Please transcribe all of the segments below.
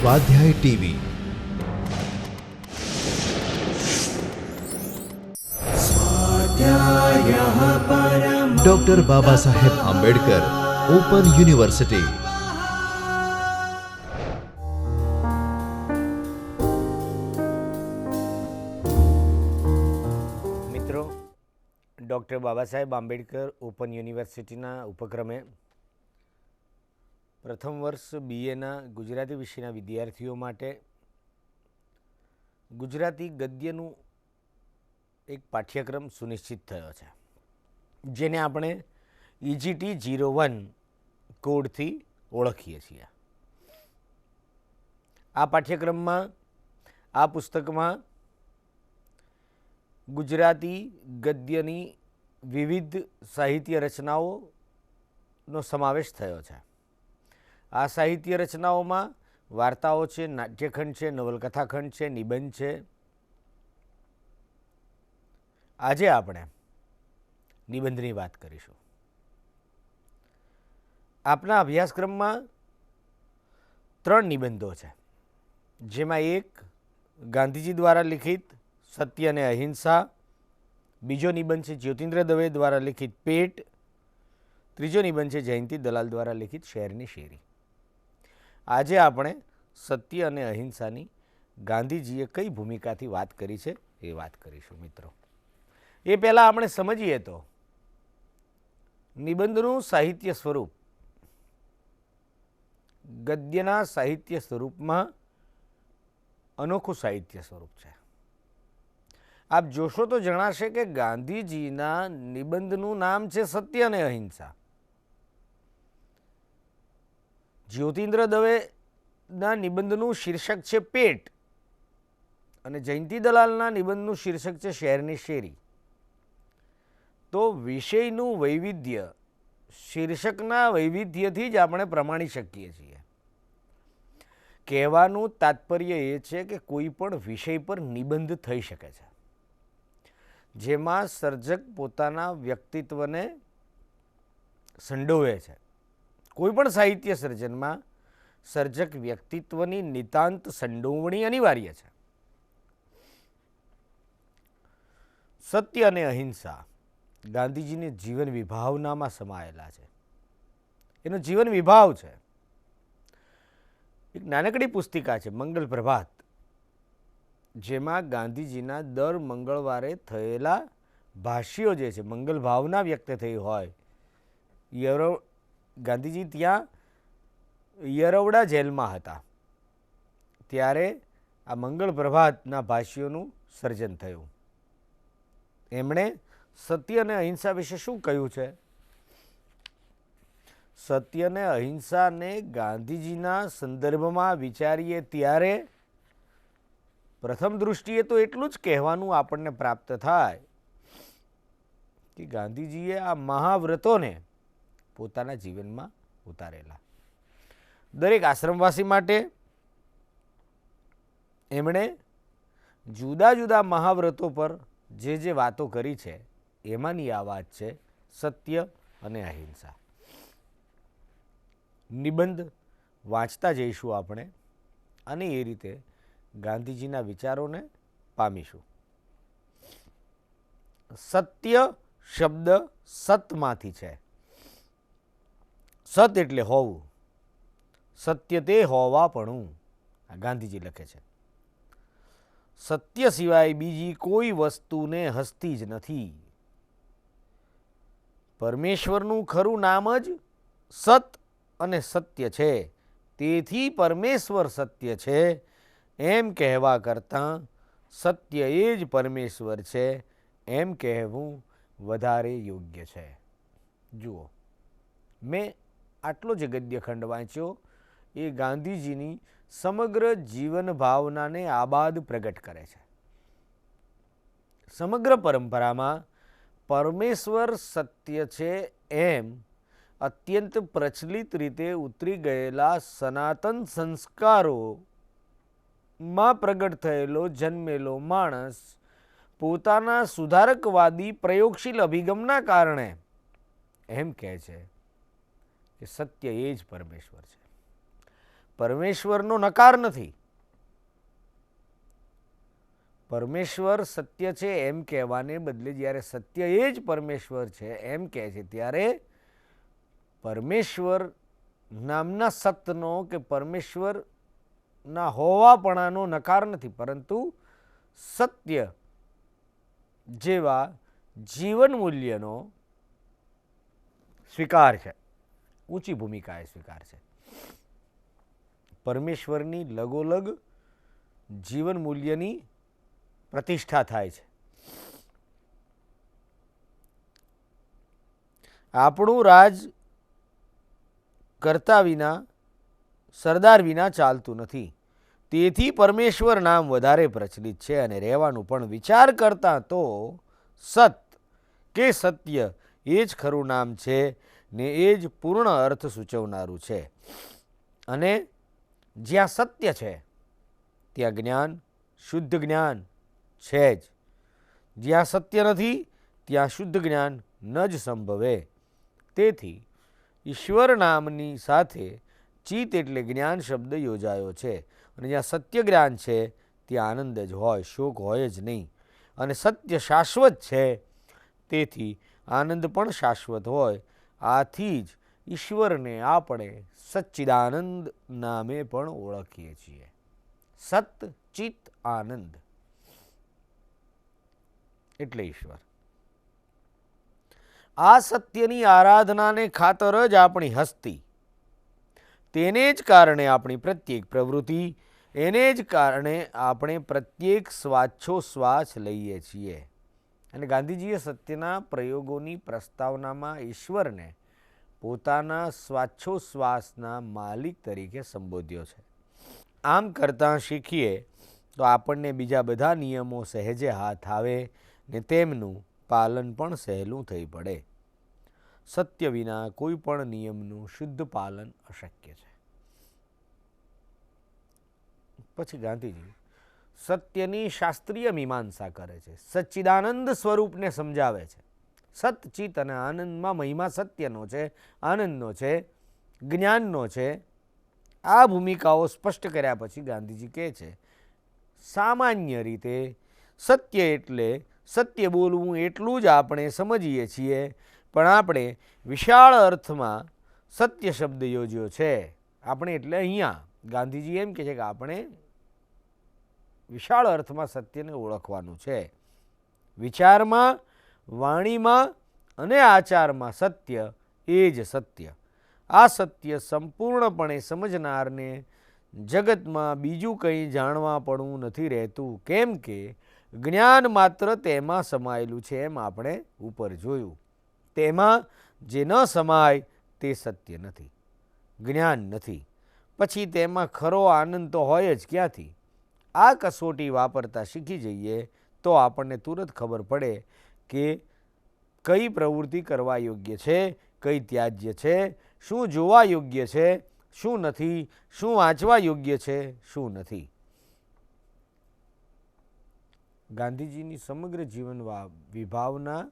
स्वाध्याय TV doctor Baba Saheb Ambedkar open university. मित्रों, doctor Baba Saheb Ambedkar open यूनिवर्सिटीना उपक्रमे प्रथम वर्ष बीएना गुजराती विषयના વિદ્યાર્થીઓ માટે ગુજરાતી ગદ્યનું એક પાઠ્યક્રમ સુનિશ્ચિત થયો છે, જેને આપણે EGT 01 કોડથી ઓળખીએ છીએ। આ પાઠ્યક્રમમાં આ પુસ્તકમાં ગુજરાતી ગદ્યની વિવિધ સાહિત્ય રચનાઓનો સમાવેશ થયો છે। આ સાહિત્ય રચનાઓમાં વાર્તાઓ છે, નાટ્યખંડ છે, નવલકથાખંડ છે, નિબંધ છે। આજે આપણે નિબંધની વાત કરીશું। આપના અભ્યાસક્રમમાં 3 નિબંધો છે, જેમાં એક ગાંધીજી દ્વારા લિખિત સત્ય અને અહિંસા, બીજો નિબંધ છે જ્યોતિન્દ્ર દવે દ્વારા લિખિત પેટ, ત્રીજો નિબંધ છે જયંતિ દલાલ દ્વારા લિખિત શહેરની શેરી। આજે આપણે સત્ય અને અહિંસાની ગાંધીજીએ કઈ ભૂમિકાથી વાત કરી છે એ વાત કરીશું। મિત્રો, એ પહેલાં આપણે સમજીએ તો નિબંધનું સાહિત્ય સ્વરૂપ ગદ્યના સાહિત્ય સ્વરૂપમાં અનોખું સાહિત્ય સ્વરૂપ છે। આપ જોશો તો જણાશે કે ગાંધીજીના નિબંધનું નામ છે સત્ય અને અહિંસા। જ્યોતિન્દ્ર દવેના નિબંધનું શીર્ષક છે પેટ અને જયંતિ દલાલના નિબંધનું શીર્ષક છે શહેરની શેરી। તો વિષયનું વૈવિધ્ય શીર્ષકના વૈવિધ્યથી જ આપણે પ્રમાણી શકીએ છીએ। કહેવાનું તાત્પર્ય એ છે કે કોઈ પણ વિષય પર નિબંધ થઈ શકે છે, જેમાં સર્જક પોતાના વ્યક્તિત્વને સંડોવે છે। કોઈપણ સાહિત્ય સર્જનમાં સર્જક વ્યક્તિત્વની નિતાંત સંડોવણી અનિવાર્ય છે। સત્ય અને અહિંસા ગાંધીજીની જીવન વિભાવનામાં સમાયેલા છે, એનો જીવન વિભાવ છે। એક નાનકડી પુસ્તિકા છે મંગલ પ્રભાત, જેમાં ગાંધીજીના દર મંગળવારે થયેલા ભાષ્યો જે છે, મંગલ ભાવના વ્યક્ત થઈ હોય। ગાંધીજી ત્યાં યરવડા જેલમાં હતા, ત્યારે આ મંગળ પ્રભાતના ભાષ્યોનું સર્જન થયું। એમણે સત્ય અને અહિંસા વિશે શું કહ્યું છે? સત્ય અને અહિંસાને ગાંધીજીના સંદર્ભમાં વિચારીએ ત્યારે પ્રથમ દૃષ્ટિએ તો એટલું જ કહેવાનું આપણને પ્રાપ્ત થાય કે ગાંધીજીએ આ મહાવ્રતોને પોતાના જીવનમાં ઉતારેલા। દરેક આશ્રમવાસી માટે એમણે જુદા જુદા મહાવ્રતો પર જે વાતો કરી છે, એમાંની આ વાત છે સત્ય અને અહિંસા। નિબંધ વાંચતા જઈશું આપણે અને એ રીતે ગાંધીજીના વિચારોને પામીશું। સત્ય શબ્દ સતમાંથી છે। સત એટલે હોવું, સત્ય તે હોવાપણું, આ ગાંધીજી લખે છે। સત્ય સિવાય બીજી કોઈ વસ્તુને હસ્તી જ નથી। પરમેશ્વરનું ખરું નામ જ સત અને સત્ય છે, તેથી પરમેશ્વર સત્ય છે એમ કહેવા કરતાં સત્ય એ જ પરમેશ્વર છે એમ કહેવું વધારે યોગ્ય છે। જુઓ, મેં આટલો જ ગદ્યખંડ વાંચ્યો, એ ગાંધીજીની સમગ્ર જીવન ભાવનાને આબાદ પ્રગટ કરે છે। સમગ્ર પરંપરામાં પરમેશ્વર સત્ય છે એમ અત્યંત પ્રચલિત રીતે ઉતરી ગયેલા સનાતન સંસ્કારોમાં પ્રગટ થયેલો જન્મેલો માણસ પોતાના સુધારકવાદી પ્રયોગશીલ અભિગમના કારણે એમ કહે છે કે સત્ય એ જ પરમેશ્વર છે। પરમેશ્વરનો નકાર નથી. પરમેશ્વર સત્ય છે એમ કહેવાને બદલે જ્યારે સત્ય એ જ પરમેશ્વર છે એમ કહે છે ત્યારે પરમેશ્વર નામના સતનો કે પરમેશ્વરના હોવાપણાનો નકાર નથી, પરંતુ સત્ય જેવા જીવન મૂલ્યનો સ્વીકાર છે, ઊંચી ભૂમિકાએ સ્વીકાર છે. પરમેશ્વરની લગોલગ જીવન મૂલ્યની પ્રતિષ્ઠા થાય છે. આપણું રાજ કરતા વિના, સરદાર વિના ચાલતું નથી. તેથી પરમેશ્વર નામ વધારે પ્રચલિત છે અને રહેવાનું પણ વિચાર કરતા તો સત કે સત્ય એ જ ખરું નામ છે ને એ જ પૂર્ણ અર્થ સૂચવનારું છે. અને જ્યાં સત્ય છે ત્યાં જ્ઞાન, શુદ્ધ જ્ઞાન છે જ. જ્યાં સત્ય નથી ત્યાં શુદ્ધ જ્ઞાન ન જ સંભવે. તેથી ઈશ્વર નામની સાથે ચિત્ત એટલે જ્ઞાન શબ્દ યોજાયો છે. અને જ્યાં સત્ય જ્ઞાન છે ત્યાં આનંદ જ હોય, શોક હોય જ નહીં. અને સત્ય શાશ્વત છે, તેથી આનંદ પણ શાશ્વત હોય. આથી જ ઈશ્વરને આપણે સચ્ચિદાનંદ નામે પણ ઓળખીએ છીએ. સત ચિત્ત આનંદ એટલે ઈશ્વર. આ સત્યની આરાધનાને ખાતર જ આપણી હસ્તી, તેને જ કારણે આપણી પ્રત્યેક પ્રવૃત્તિ, એને જ કારણે આપણે પ્રત્યેક શ્વાસોશ્વાસ લઈએ છીએ. અને ગાંધીજીએ સત્યના પ્રયોગોની પ્રસ્તાવનામાં ઈશ્વરને પોતાના શ્વાસોશ્વાસના માલિક તરીકે સંબોધ્યો છે. આમ કરતાં શીખીએ તો આપણને બીજા બધા નિયમો સહેજે હાથ આવે ને તેમનું પાલન પણ સહેલું થઈ પડે. સત્ય વિના કોઈ પણ નિયમનું શુદ્ધ પાલન અશક્ય છે. પછી ગાંધીજી સત્યની શાસ્ત્રીય મીમાંસા કરે છે, સચ્ચિદાનંદ સ્વરૂપને સમજાવે છે. સત, ચિત્ત અને આનંદમાં મહિમા સત્યનો છે, આનંદનો છે, જ્ઞાનનો છે. આ ભૂમિકાઓ સ્પષ્ટ કર્યા પછી ગાંધીજી કહે છે, સામાન્ય રીતે સત્ય એટલે સત્ય બોલવું એટલું જ આપણે સમજીએ છીએ, પણ આપણે વિશાળ અર્થમાં સત્ય શબ્દ યોજ્યો છે. આપણે એટલે અહીંયા ગાંધીજી એમ કહે છે કે આપણે વિશાળ અર્થમાં સત્યને ઓળખવાનું છે. વિચારમાં, વાણીમાં અને આચારમાં સત્ય એ જ સત્ય. આ સત્ય સંપૂર્ણપણે સમજનારને જગતમાં બીજું કંઈ જાણવા પડવું નથી રહેતું, કેમ કે જ્ઞાન માત્ર તેમાં સમાયેલું છે. એમ આપણે ઉપર જોયું. તેમાં જે ન સમાય તે સત્ય નથી, જ્ઞાન નથી. પછી તેમાં ખરો આનંદ તો હોય જ ક્યાંથી? આ કસોટી વાપરતા શીખી જઈએ તો આપણને તુરંત ખબર પડે કે કઈ પ્રવૃત્તિ કરવા યોગ્ય છે, કઈ ત્યાજ્ય છે, શું જોવા યોગ્ય છે, શું નથી, શું વાંચવા યોગ્ય છે, શું નથી. ગાંધીજીની સમગ્ર જીવન વિભાવના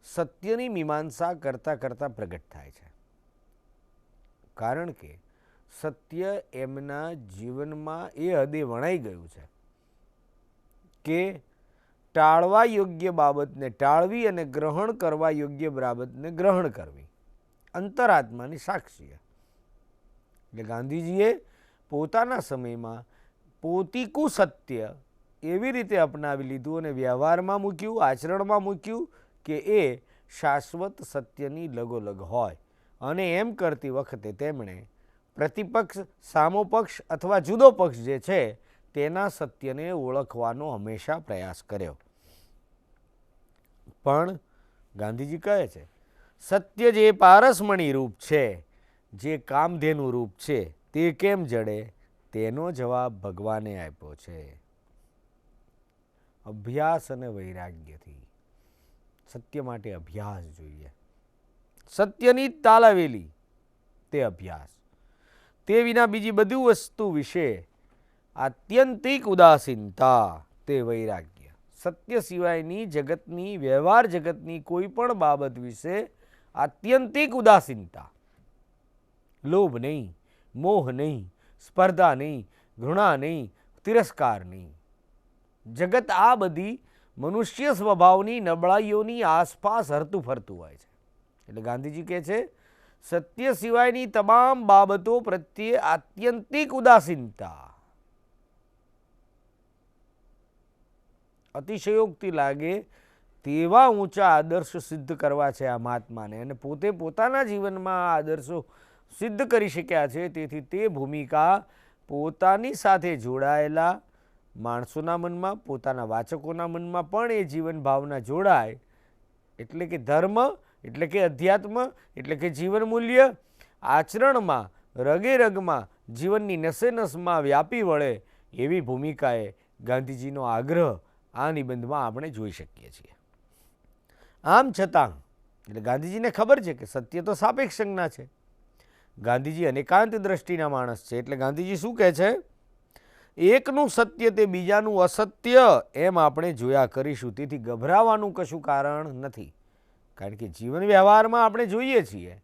સત્યની મીમાંસા કરતાં કરતાં પ્રગટ થાય છે. કારણ કે સત્ય એમના જીવનમાં એ હદે વણાઈ ગયું છે કે ટાળવા યોગ્ય બાબતને ટાળવી અને ગ્રહણ કરવા યોગ્ય બાબતને ગ્રહણ કરવી અંતરાત્માની સાક્ષી. એટલે ગાંધીજીએ પોતાના સમયમાં પોતીકું સત્ય એવી રીતે અપનાવી લીધું અને વ્યવહારમાં મૂક્યું, આચરણમાં મૂક્યું કે એ શાશ્વત સત્યની લગોલગ હોય. અને એમ કરતી વખતે તેમણે પ્રતિપક્ષ, સામોપક્ષ અથવા જુદો પક્ષ જે છે તેના સત્યને ઓળખવાનો હંમેશા પ્રયાસ કર્યો. પણ ગાંધીજી કહે છે, સત્ય જે પારસમણી રૂપ છે, જે કામધેનુ રૂપ છે, તે કેમ જડે? તેનો જવાબ ભગવાને આપ્યો છે, અભ્યાસ અને વૈરાગ્યથી. સત્ય માટે અભ્યાસ જોઈએ. સત્યની તાલાવેલી તે અભ્યાસ. તે વિના બીજી બધી વસ્તુ વિશે આત્યંતિક ઉદાસીનતા તે વૈરાગ્ય. સત્ય સિવાયની જગતની, વ્યવહાર જગતની કોઈ પણ બાબત વિશે આત્યંતિક ઉદાસીનતા, લોભ નહીં, મોહ નહીં, સ્પર્ધા નહીં, ઘૃણા નહીં, તિરસ્કાર નહીં. જગત આ બધી મનુષ્ય સ્વભાવની નબળાઈઓની આસપાસ હરતું ફરતું હોય છે. એટલે ગાંધીજી કહે છે સત્ય સિવાયની તમામ બાબતો પ્રત્યે આત્યંતિક ઉદાસીનતા. અતિશયોક્તિ લાગે તેવા ઊંચા આદર્શો સિદ્ધ કરવા છે આ મહાત્માને, અને પોતે પોતાના જીવનમાં આ આદર્શો સિદ્ધ કરી શક્યા છે. તેથી તે ભૂમિકા પોતાની સાથે જોડાયેલા માણસોના મનમાં, પોતાના વાચકોના મનમાં પણ એ જીવન ભાવના જોડાય. એટલે કે ધર્મ, એટલે કે અધ્યાત્મ, એટલે કે જીવન મૂલ્ય આચરણમાં, રગે રગમાં, જીવનની નસે નસમાં વ્યાપી વળે એવી ભૂમિકાએ ગાંધીજીનો આગ્રહ આ નિબંધમાં આપણે જોઈ શકીએ છીએ. આમ છતાં એટલે ગાંધીજીને ખબર છે કે સત્ય તો સાપેક્ષ સંજ્ઞા છે. ગાંધીજી અનેકાંત દ્રષ્ટિના માણસ છે. એટલે ગાંધીજી શું કહે છે? એકનું સત્ય તે બીજાનું અસત્ય એમ આપણે જોયા કરીશું. તેથી ગભરાવાનું કશું કારણ નથી. કારણ કે જીવન વ્યવહારમાં આપણે જોઈએ છીએ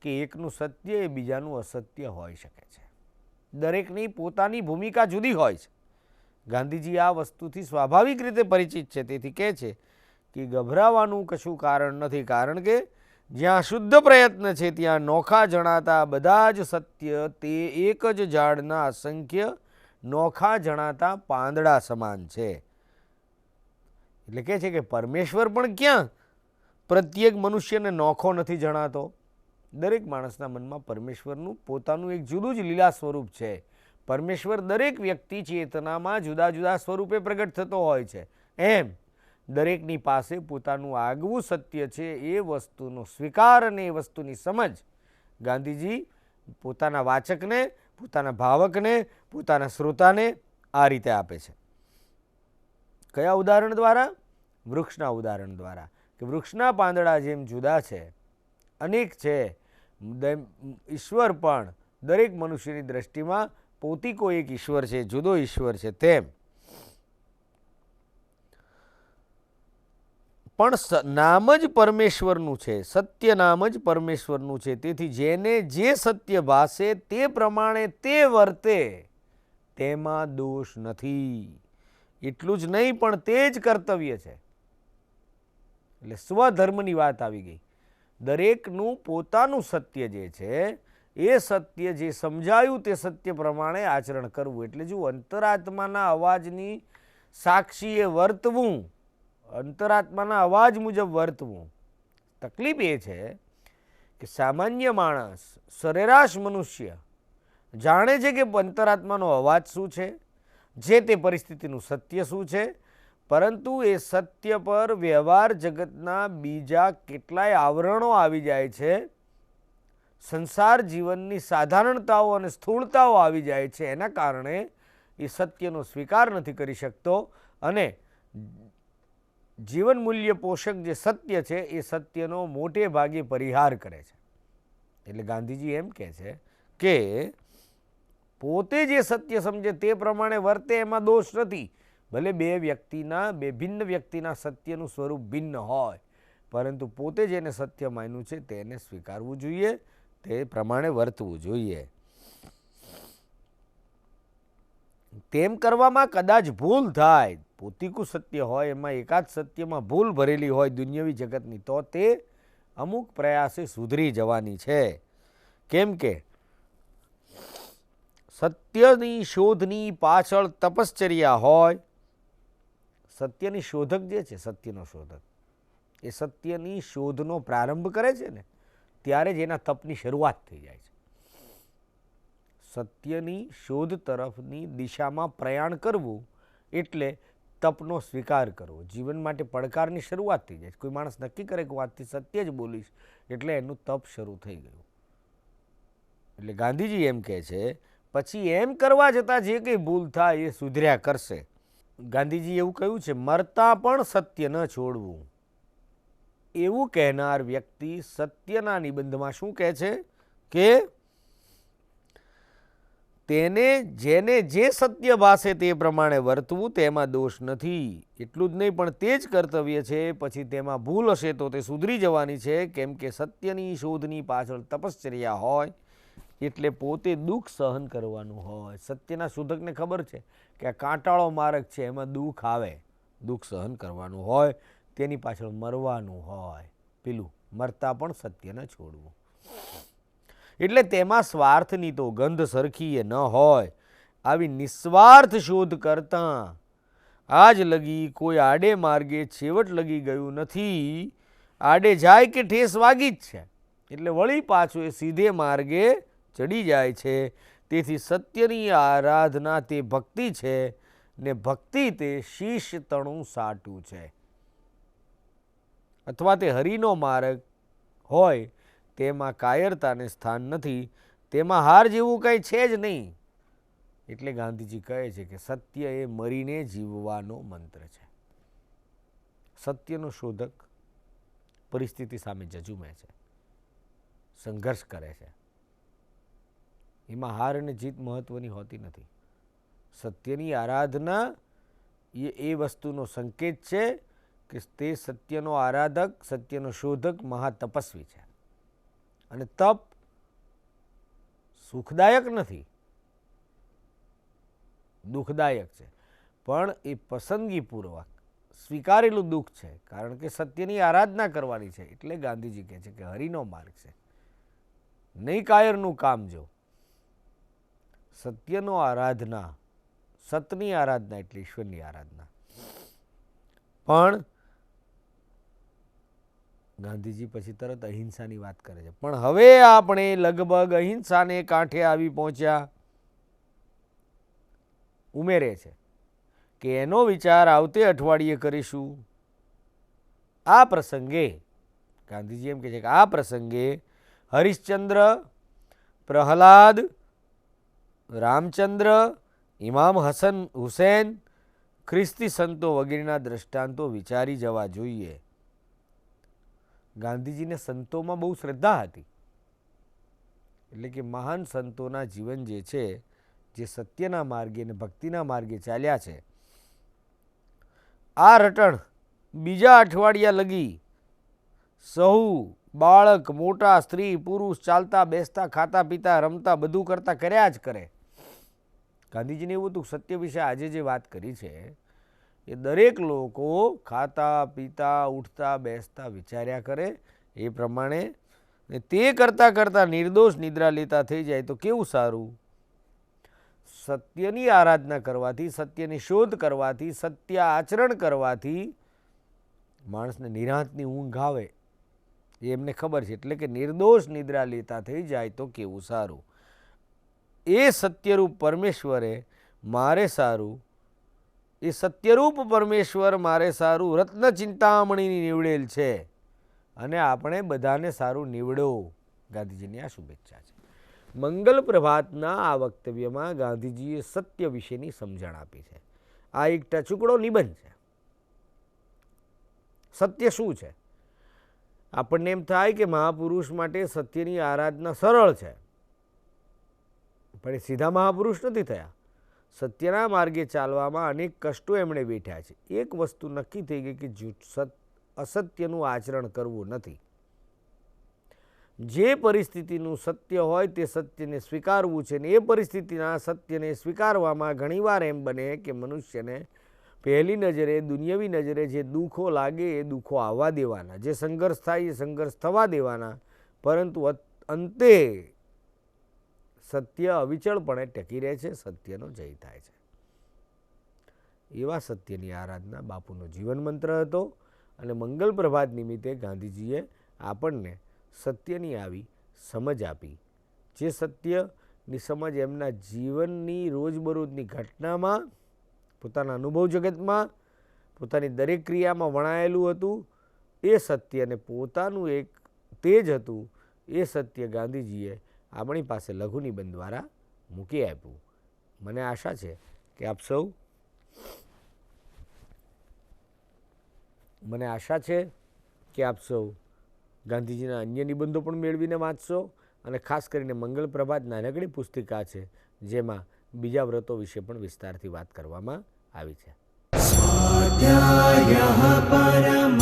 કે એકનું સત્ય એ બીજાનું અસત્ય હોઈ શકે છે. દરેકની પોતાની ભૂમિકા જુદી હોય છે. ગાંધીજી આ વસ્તુથી સ્વાભાવિક રીતે પરિચિત છે. તેથી કહે છે કે ગભરાવાનું કશું કારણ નથી. કારણ કે જ્યાં શુદ્ધ પ્રયત્ન છે ત્યાં નોખા જણાતા બધા જ સત્ય તે એક જ ઝાડના અસંખ્ય નોખા જણાતા પાંદડા સમાન છે. એટલે કહે છે કે પરમેશ્વર પણ ક્યાં પ્રત્યેક મનુષ્યને નોખો નથી જણાતો. દરેક માણસના મનમાં પરમેશ્વરનું પોતાનું એક જુદું જ લીલા સ્વરૂપ છે. પરમેશ્વર દરેક વ્યક્તિ ચેતનામાં જુદા જુદા સ્વરૂપે પ્રગટ થતો હોય છે. એમ દરેકની પાસે પોતાનું આગવું સત્ય છે. એ વસ્તુનો સ્વીકાર અને એ વસ્તુની સમજ ગાંધીજી પોતાના વાચકને, પોતાના ભાવકને, પોતાના શ્રોતાને આ રીતે આપે છે. કયા ઉદાહરણ દ્વારા? વૃક્ષના ઉદાહરણ દ્વારા. કે વૃક્ષના પાંદડા જેમ જુદા છે, અનેક છે, ઈશ્વર પણ દરેક મનુષ્યની દ્રષ્ટિમાં પોતીકો એક ઈશ્વર છે, જુદો ઈશ્વર છે. તેમ પણ નામ જ પરમેશ્વરનું છે, સત્ય નામ જ પરમેશ્વરનું છે. તેથી જેને જે સત્ય ભાસે તે પ્રમાણે તે વર્તે તેમાં દોષ નથી. એટલું જ નહીં પણ તે જ કર્તવ્ય છે. એટલે સ્વધર્મની વાત આવી ગઈ. દરેકનું પોતાનું સત્ય જે છે એ સત્ય જે સમજાયું તે સત્ય પ્રમાણે આચરણ કરવું. એટલે જો અંતરાત્માના અવાજની સાક્ષીએ વર્તવું, અંતરાત્માના અવાજ મુજબ વર્તવું. તકલીફ એ છે કે સામાન્ય માણસ, સરેરાશ મનુષ્ય જાણે છે કે અંતરાત્માનો અવાજ શું છે, જે તે પરિસ્થિતિનું સત્ય શું છે, પરંતુ એ સત્ય પર વ્યવહાર જગતના બીજા કેટલાય આવરણો આવી જાય છે. સંસાર જીવનની સાધારણતાઓ અને સ્થૂળતાઓ આવી જાય છે. એના કારણે એ સત્યનો સ્વીકાર નથી કરી શકતો અને જીવન મૂલ્ય પોષક જે સત્ય છે એ સત્યનો મોટે ભાગે પરિહાર કરે છે. એટલે ગાંધીજી એમ કહે છે કે પોતે જે સત્ય સમજે તે પ્રમાણે વર્તે એમાં દોષ નથી. ભલે બે ભિન્ન વ્યક્તિના સત્યનું સ્વરૂપ ભિન્ન હોય, પરંતુ પોતે જેને સત્ય માન્યું છે તેને સ્વીકારવું જોઈએ, તે પ્રમાણે વર્તવું જોઈએ. તેમ કરવામાં કદાચ ભૂલ થાય, પોતીકું સત્ય હોય એમાં એકાદ સત્યમાં ભૂલ ભરેલી હોય દુન્યવી જગતની, તો તે અમુક પ્રયાસે સુધરી જવાની છે. કેમ કે સત્યની શોધની પાછળ તપશ્ચર્યા હોય. સત્યની શોધક જે છે, સત્યનો શોધક, એ સત્યની શોધનો પ્રારંભ કરે છે ને ત્યારે જ એના તપની શરૂઆત થઈ જાય છે. સત્યની શોધ તરફની દિશામાં પ્રયાણ કરવું એટલે તપનો સ્વીકાર કરવો. જીવન માટે પડકારની શરૂઆત થઈ જાય. કોઈ માણસ નક્કી કરે કે વાતથી સત્ય જ બોલીશ એટલે એનું તપ શરૂ થઈ ગયું. એટલે ગાંધીજી એમ કહે છે પછી એમ કરવા જતાં જે કંઈ ભૂલ થાય એ સુધર્યા કરશે. ગાંધીજી એવું કહ્યું છે, મરતા પણ સત્ય ન છોડવું. એવું કહેનાર વ્યક્તિ સત્યના નિબંધમાં શું કહે છે કે તેને જેને જે સત્ય ભાસે તે પ્રમાણે વર્તવું તેમાં દોષ નથી. એટલું જ નહીં પણ તે જ કર્તવ્ય છે. પછી તેમાં ભૂલ હશે તો તે સુધરી જવાની છે. કેમ કે સત્યની શોધની પાછળ તપશ્ચર્યા હોય. એટલે પોતે દુઃખ સહન કરવાનું હોય. સત્યના શોધકને ખબર છે કે આ કાંટાળો માર્ગ છે, એમાં દુઃખ આવે, દુઃખ સહન કરવાનું હોય, તેની પાછળ મરવાનું હોય, પેલું મરતા પણ સત્યને છોડવું. એટલે તેમાં સ્વાર્થની તો ગંધ સરખીએ ન હોય. આવી નિસ્વાર્થ શોધ કરતાં આજ લગી કોઈ આડે માર્ગે છેવટ લગી ગયું નથી. આડે જાય કે ઠેસ વાગી જ છે, એટલે વળી પાછું એ સીધે માર્ગે ચડી જાય છે. તેથી સત્યની આરાધના તે ભક્તિ છે, ને ભક્તિ તે શીશ તણું સાટું છે. અથવા તે હરિનો માર્ગ હોય તેમાં કાયરતાને સ્થાન નથી, તેમાં હાર જેવું કંઈ છે જ નહીં. એટલે ગાંધીજી કહે છે કે સત્ય એ મરીને જીવવાનો મંત્ર છે. સત્યનો શોધક પરિસ્થિતિ સામે જજુમે છે, સંઘર્ષ કરે છે. એમાં હાર અને જીત મહત્વની હોતી નથી. સત્યની આરાધના એ વસ્તુનો સંકેત છે કે તે સત્યનો આરાધક, સત્યનો શોધક મહાતપસ્વી છે. અને તપ સુખદાયક નથી, દુઃખદાયક છે, પણ એ પસંદગીપૂર્વક સ્વીકારેલું દુઃખ છે, કારણ કે સત્યની આરાધના કરવાની છે. એટલે ગાંધીજી કહે છે કે હરિનો માર્ગ છે, નહીં કાયરનું કામ. જો સત્યનો આરાધના, સતની આરાધના એટલે ઈશ્વરની આરાધના. પણ ગાંધીજી પછી તરત અહિંસાની વાત કરે છે. પણ હવે આપણે લગભગ અહિંસાને કાંઠે આવી પહોંચ્યા. ઉમેરે છે કે એનો વિચાર આવતે અઠવાડિયે કરીશું. આ પ્રસંગે ગાંધીજી એમ કહે છે કે આ પ્રસંગે હરિશ્ચંદ્ર, પ્રહલાદ, રામચંદ્ર, ઇમામ હસન હુસૈન, ખ્રિસ્તી સંતો વગેરેના દ્રષ્ટાંતો વિચારી જવા જોઈએ. ગાંધીજીને સંતોમાં બહુ શ્રદ્ધા હતી. એટલે કે મહાન સંતોના જીવન જે છે, જે સત્યના માર્ગે અને ભક્તિના માર્ગે ચાલ્યા છે, આ રટણ બીજા અઠવાડિયા લગી સહુ બાળક, મોટા, સ્ત્રી, પુરુષ ચાલતા, બેસતા, ખાતા, પીતા, રમતા બધું કરતા કર્યા જ કરે. ગાંધીજીને એવું હતું સત્ય વિશે આજે જે વાત કરી છે એ દરેક લોકો ખાતા, પીતા, ઉઠતા, બેસતા વિચાર્યા કરે એ પ્રમાણે. તે કરતાં કરતાં નિર્દોષ નિદ્રા લેતા થઈ જાય તો કેવું સારું. સત્યની આરાધના કરવાથી, સત્યની શોધ કરવાથી, સત્ય આચરણ કરવાથી માણસને નિરાંતની ઊંઘ આવે એ એમને ખબર છે. એટલે કે નિર્દોષ નિદ્રા લેતા થઈ જાય તો કેવું સારું. એ સત્યરૂપ પરમેશ્વરે મારે સારું, એ સત્યરૂપ પરમેશ્વર મારે સારું રત્ન ચિંતામણીની નીવડેલ છે, અને આપણે બધાને સારું નીવડો. ગાંધીજીની આ શુભેચ્છા છે. મંગલ પ્રભાતના આ વક્તવ્યમાં ગાંધીજીએ સત્ય વિશેની સમજણ આપી છે. આ એક ટચુકડો નિબંધ છે. સત્ય શું છે? આપણને એમ થાય કે મહાપુરુષ માટે સત્યની આરાધના સરળ છે, પણ એ સીધા મહાપુરુષ નથી થયા. સત્યના માર્ગે ચાલવામાં અનેક કષ્ટો એમણે વેઠ્યા છે. એક વસ્તુ નક્કી થઈ ગઈ કે અસત્યનું આચરણ કરવું નથી. જે પરિસ્થિતિનું સત્ય હોય તે સત્યને સ્વીકારવું છે, ને એ પરિસ્થિતિના સત્યને સ્વીકારવામાં ઘણીવાર એમ બને કે મનુષ્યને પહેલી નજરે, દુનિયાવી નજરે જે દુઃખો લાગે એ દુઃખો આવવા દેવાના, જે સંઘર્ષ થાય એ સંઘર્ષ થવા દેવાના, પરંતુ અંતે સત્ય અવિચળપણે ટકી રહે છે, સત્યનો જય થાય છે. એવા સત્યની આરાધના બાપુનો જીવન મંત્ર હતો. અને મંગલ પ્રભાત નિમિત્તે ગાંધીજીએ આપણને સત્યની આવી સમજ આપી. જે સત્યની સમજ એમના જીવનની રોજબરોજની ઘટનામાં, પોતાના અનુભવ જગતમાં, પોતાની દરેક ક્રિયામાં વણાયેલું હતું. એ સત્યને પોતાનું એક તેજ હતું. એ સત્ય ગાંધીજીએ આપણી પાસે લઘુ નિબંધ દ્વારા મૂકી આપ્યું. મને આશા છે કે આપ સૌ ગાંધીજીના અન્ય નિબંધો પણ મેળવીને વાંચશો. અને ખાસ કરીને મંગલ પ્રભાત નાનકડી પુસ્તિકા છે, જેમાં બીજા વ્રતો વિશે પણ વિસ્તારથી વાત કરવામાં આવી છે. સ્વાધ્યાયઃ પરમં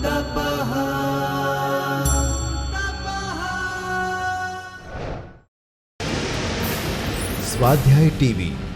તપઃ સ્વાધ્યાય ટીવી